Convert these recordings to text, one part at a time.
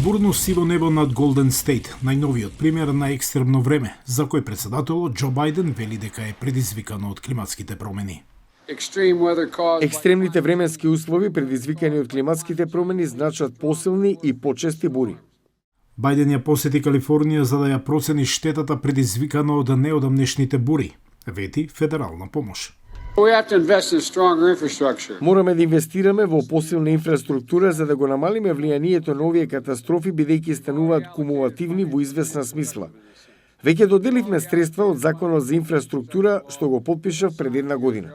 Бурно сиво небо над Голден Стейт, најновиот пример на екстремно време, за кој председателот Џо Бајден вели дека е предизвикано од климатските промени. Екстремните временски услови предизвикани од климатските промени значат посилни и почести бури. Бајден ја посети Калифорнија за да ја процени штетата предизвикана од неодамнешните бури, вети федерална помош. Мораме да инвестираме во посилна инфраструктура за да го намалиме влијанието на овие катастрофи бидејќи стануваат кумулативни во известна смисла. Веќе доделивме средства од Законот за инфраструктура што го потпишав пред една година.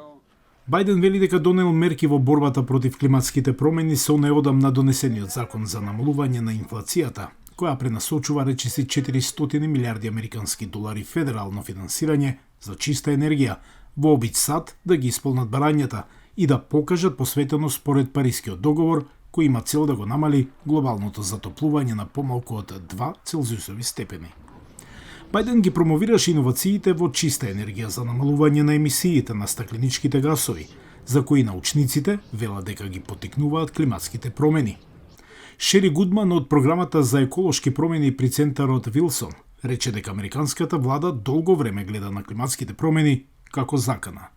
Бајден вели дека донел мерки во борбата против климатските промени со неодамна донесениот закон за намалување на инфлацијата, која пренасочува речиси 400 милиарди американски долари федерално финансирање за чиста енергија, во обид САД да ги исполнат барањата и да покажат посветеност според Парискиот договор, кој има цел да го намали глобалното затоплување на помалку од 2 целзиусови степени. Бајден ги промовираше иновациите во чиста енергија за намалување на емисиите на стакленичките гасови, за кои научниците велат дека ги поттикнуваат климатските промени. Шери Гудман од програмата за еколошки промени при центарот Вилсон рече дека американската влада долго време гледа на климатските промени како закана.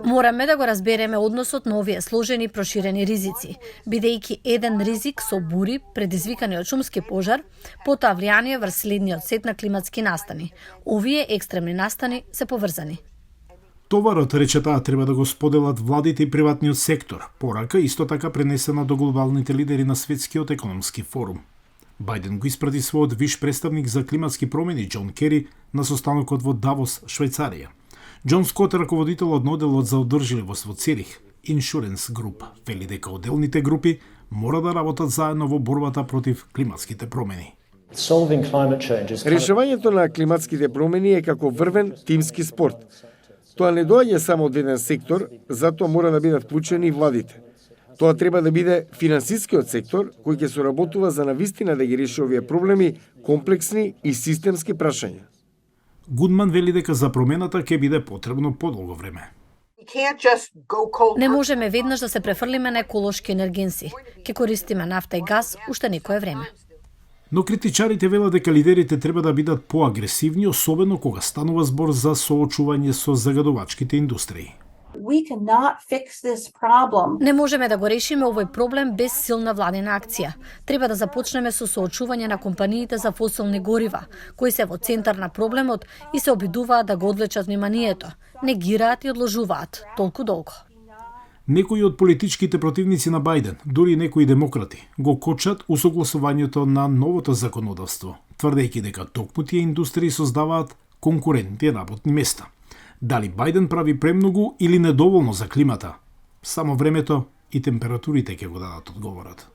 Мораме да го разбереме односот на овие сложени проширени ризици, бидејќи еден ризик со бури предизвикани од шумски пожар, потоа влијание врз следниот сет на климатски настани. Овие екстремни настани се поврзани. Товарот, рече таа, треба да го споделат владите и приватниот сектор, порака исто така пренесена до глобалните лидери на Светскиот економски форум. Бајден го испрати својот виш представник за климатски промени Џон Кери на состанокот во Давос, Швајцарија. Џон Скот, раководителот на одделот за одржливост во Церих, Insurance Group, вели дека отделните групи мора да работат заедно во борбата против климатските промени. Решавањето на климатските промени е како врвен тимски спорт. Тоа не доаѓа само од еден сектор, затоа мора да бидат вклучени и владите. Тоа треба да биде финансискиот сектор кој ќе соработува за навистина да ги реши овие проблеми, комплексни и системски прашања. Гудман вели дека за промената ќе биде потребно подолго време. Не можеме веднаш да се префрлиме на еколошки енергенси. Ќе користиме нафта и газ уште некое време. Но критичарите велат дека лидерите треба да бидат поагресивни, особено кога станува збор за соочување со загадувачките индустрии. Не можеме да го решиме овој проблем без силна владина акција. Треба да започнеме со соочување на компаниите за фосилни горива, кои се во центар на проблемот и се обидуваат да го одвлечат вниманието. Негираат и одложуваат толку долго. Некои од политичките противници на Бајден, дури некои демократи, го кочат усогласувањето на новото законодавство, тврдејќи дека токму тие индустрии создаваат конкурентни работни места. Дали Бајден прави премногу или недоволно за климата? Само времето и температурите ќе го дадат одговорот.